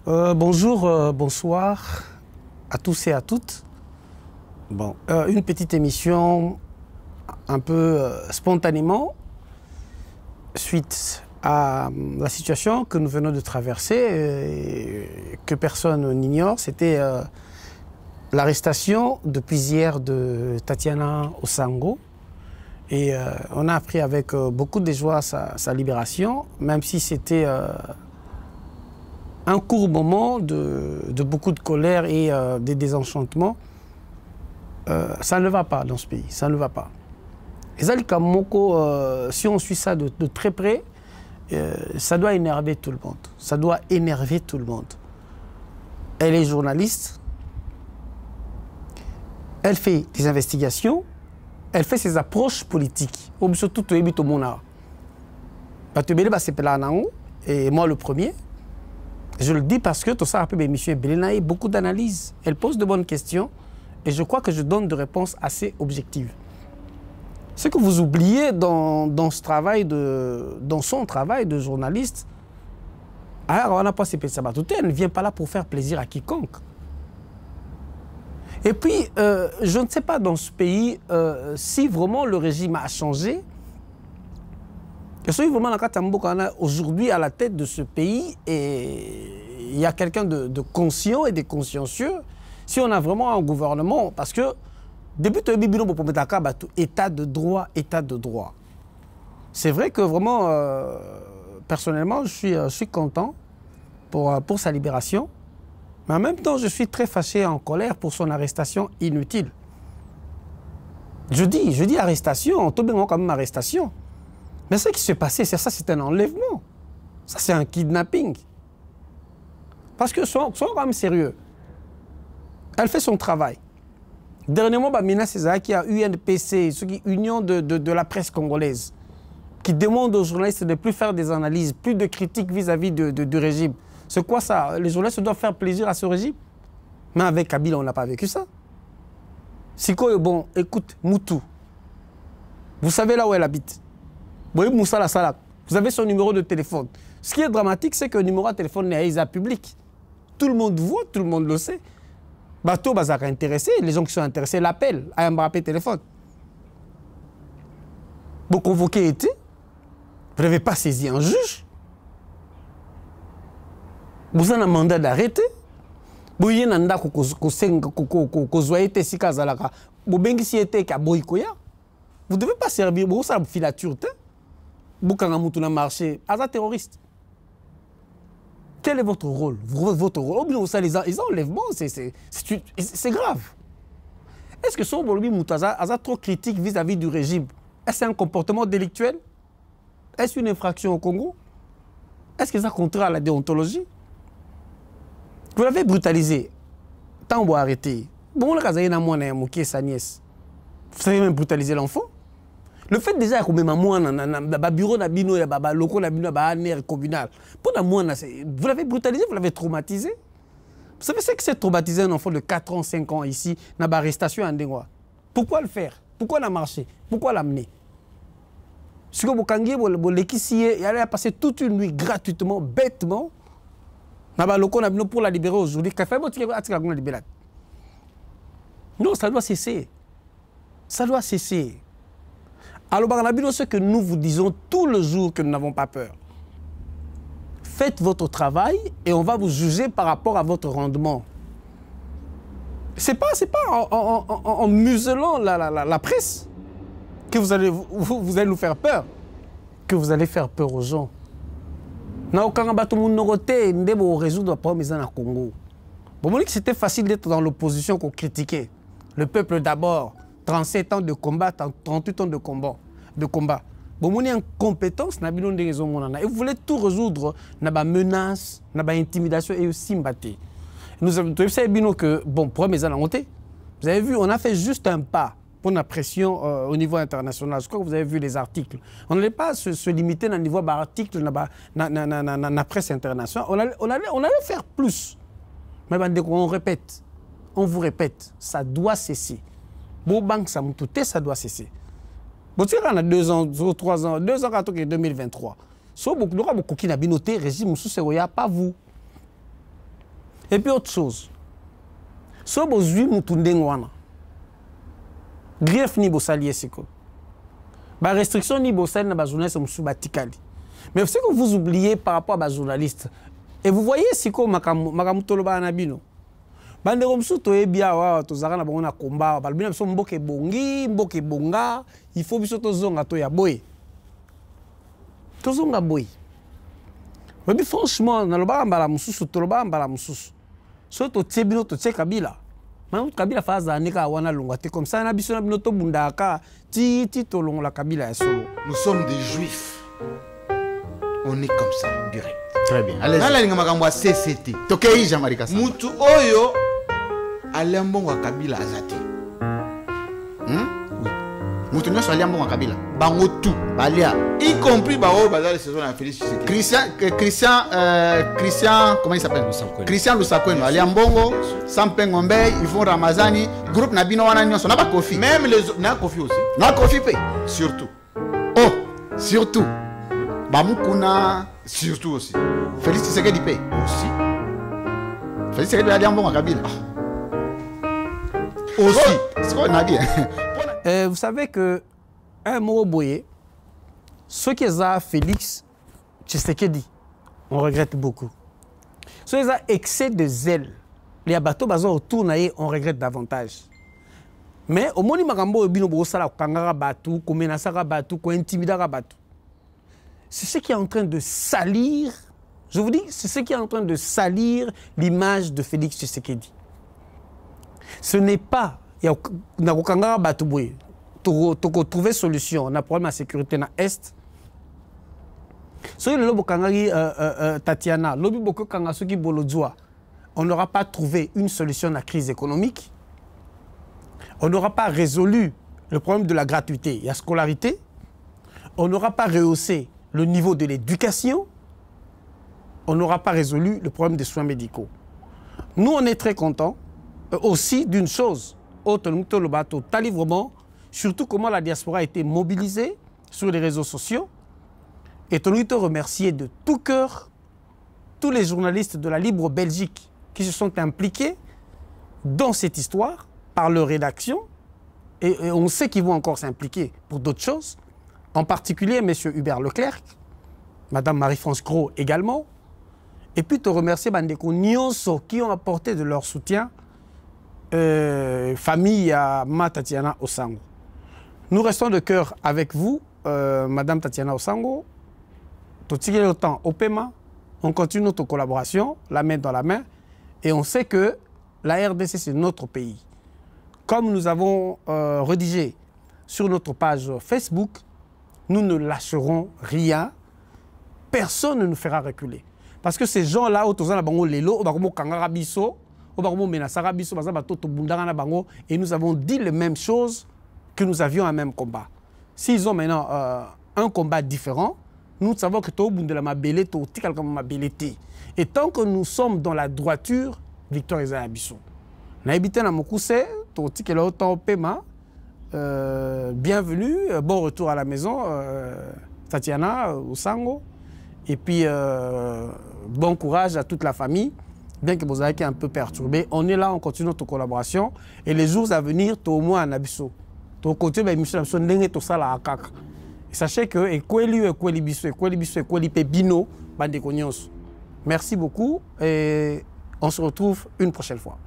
Bonjour, bonsoir à tous et à toutes. Bon, une petite émission un peu spontanément suite à la situation que nous venons de traverser et que personne n'ignore. C'était l'arrestation depuis hier de Tatiana Osango. Et on a appris avec beaucoup de joie sa libération, même si c'était un court moment de beaucoup de colère et de désenchantement. Ça ne va pas dans ce pays, ça ne va pas. Et Zalika Moko, si on suit ça de très près, ça doit énerver tout le monde. Ça doit énerver tout le monde. Elle est journaliste, elle fait des investigations, elle fait ses approches politiques. Et moi le premier, je le dis parce que tout ça rappelle M. Belénaï, beaucoup d'analyses. Elle pose de bonnes questions et je crois que je donne des réponses assez objectives. Ce que vous oubliez dans son travail de journaliste, alors on n'a pas elle ne vient pas là pour faire plaisir à quiconque. Et puis, je ne sais pas dans ce pays si vraiment le régime a changé. Et si vraiment aujourd'hui à la tête de ce pays, et il y a quelqu'un de conscient et de consciencieux, si on a vraiment un gouvernement, parce que depuis état de droit, état de droit. C'est vrai que vraiment, personnellement, je suis content pour sa libération. Mais en même temps, je suis très fâché et en colère pour son arrestation inutile. Je dis arrestation, tout bien quand même arrestation. Mais ce qui s'est passé, c'est ça, c'est un enlèvement. Ça, c'est un kidnapping. Parce que soyons quand même sérieux. Elle fait son travail. Dernièrement, Mina César, qui a UNPC, Union de la presse congolaise, qui demande aux journalistes de ne plus faire des analyses, plus de critiques vis-à-vis du régime. C'est quoi ça? Les journalistes doivent faire plaisir à ce régime? Mais avec Kabila, on n'a pas vécu ça. Siko, bon, écoute, Moutou, vous savez là où elle habite. Vous avez son numéro de téléphone. Ce qui est dramatique, c'est que le numéro de téléphone n'est pas public. Tout le monde voit, tout le monde le sait. Bateau Bazaka intéressé, les gens qui sont intéressés l'appellent à un rappel téléphone. Vous convoquez été, vous n'avez pas saisi un juge. Vous avez un mandat d'arrêter. Vous avez un mandat vous ne devez pas servir, vous avez une filature. Vous avez un marché, vous êtes terroriste. Quel est votre rôle? Votre rôle, les enlèvements, c'est grave. Est-ce que son Bolbi Moutaza a trop critique vis-à-vis du régime? Est-ce que c'est un comportement délictuel? Est-ce une infraction au Congo? Est-ce que ça contraire à la déontologie? Vous l'avez brutalisé. Tant vous arrêtez. Bon, le cas de sa nièce. Vous savez même brutaliser l'enfant? Le fait déjà que même bureau d'abino et local d'abino communal, vous l'avez brutalisé, vous l'avez traumatisé. Vous savez ce que c'est traumatiser un enfant de 4 ans, 5 ans ici, dans la arrestation en Dengoa? Pourquoi le faire? Pourquoi la marcher? Pourquoi l'amener? Si vous allez passer toute une nuit gratuitement, bêtement, pour la libérer aujourd'hui. Non, ça doit cesser. Ça doit cesser. Alors, ce que nous vous disons tout le jour que nous n'avons pas peur. Faites votre travail et on va vous juger par rapport à votre rendement. Ce n'est pas en muselant la presse que vous allez nous faire peur, que vous allez faire peur aux gens. Résoudre le problème au Congo. C'était facile d'être dans l'opposition qu'on critiquait. Le peuple d'abord. 37 ans de combat, 38 ans de combat. Vous avez une compétence, et vous voulez tout résoudre, menace, intimidation et aussi mbaté. Nous avons vu que, bon, pour mes vous avez vu, on a fait juste un pas pour la pression au niveau international. Je crois que vous avez vu les articles. On n'allait pas se limiter au niveau d'articles dans la presse internationale. On allait faire plus. Mais on répète, on vous répète, ça doit cesser. Ça doit cesser. Bon, tu sais, 2 ans, 3 ans, 2 ans, 2023. Si vous avez beaucoup de régime, pas vous. Et puis autre chose. Si vous avez un grief ni bosali siko. Ba restriction ni bosali na ba journaliste musu batikali. Mais ce que vous oubliez par rapport à ba journaliste. Et vous voyez siko makamutolo ba na bino. Bande komsu to ebia wa to zaka na bango na komba ba bino biso mboke bongi, mboke bonga, il faut biso to zonga to ya boy. To zonga boy. Mais franchement, na loba mbala mususu to loba mbala mususu. So to tebino to tse Kabila. Même Kabila faza nika wana longa te comme ça na biso na bino to bundaka ti to longa Kabila ya solo. Nous sommes des juifs. On est comme ça, direct. Très bien. Allez. Nala linga makambo ya CCT. Tokei Jean-Marie Kassamba. Mutu oyo aliambongo Kabila azati. Oui. Mutu nyoso aliambongo Kabila. Bango tout. Balia. Y compris Bao Bazar saison à Félix Tshisekedi. Christian, comment il s'appelle? Christian Lusakweno. Aliambongo, Sampe Ngombe, Yvon Ramazani, groupe Nabino wana nyoso na ba Kofi. Même les na Kofi aussi. Na Kofi pe. Surtout. Oh, surtout. Bamukuna. Surtout aussi. Félix Tshisekedi pe. Aussi. Félix Tshisekedi aliambongo Kabila. Aussi. C'est quoi on a dit? Vous savez que un mot boyé, ce qu'ils ont Félix Tshisekedi, on regrette beaucoup. Ce qu'ils ont excès de zèle, les bateaux bazar autour naïe, on regrette davantage. Mais au moment où makambo bino bosala kangara batu, ko menasaka batu, ko intimidara batu. C'est ce qui est en train de salir, je vous dis, c'est ce qui est en train de salir l'image de Félix Tshisekedi. Ce n'est pas na kangara batu boye. Toko trouver solution on a problème de sécurité na est so le lobo kangari Tatiana lobi boko kanga soki bolodjoa on n'aura pas trouvé une solution à la crise économique, on n'aura pas résolu le problème de la gratuité et la scolarité, on n'aura pas rehaussé le niveau de l'éducation, on n'aura pas résolu le problème des soins médicaux. Nous on est très contents aussi d'une chose autre le bateau tali vraiment. Surtout comment la diaspora a été mobilisée sur les réseaux sociaux. Et on te remercier de tout cœur tous les journalistes de la Libre Belgique qui se sont impliqués dans cette histoire par leur rédaction. Et on sait qu'ils vont encore s'impliquer pour d'autres choses. En particulier M. Hubert Leclerc, Mme Marie-France Gros également. Et puis te remercier Bandeko Nyonso qui ont apporté de leur soutien famille à Tatiana Osango. Nous restons de cœur avec vous, Madame Tatiana Osango. Tout le temps au paiement, on continue notre collaboration, la main dans la main, et on sait que la RDC, c'est notre pays. Comme nous avons rédigé sur notre page Facebook, nous ne lâcherons rien, personne ne nous fera reculer. Parce que ces gens-là, et nous avons dit les mêmes choses que nous avions un même combat. S'ils ont maintenant un combat différent, nous savons que tout le monde de la mabélé, tout le monde et tant que nous sommes dans la droiture, victoire est à Abisso. Naïbité na mokuse, tout le temps paiement. Bienvenue, bon retour à la maison, Tatiana Osango. Et puis bon courage à toute la famille. Bien que vous ayez un peu perturbé, on est là, on continue notre collaboration. Et les jours à venir, tout au moins à Nabiso. Tout côté, sachez que merci beaucoup et on se retrouve une prochaine fois.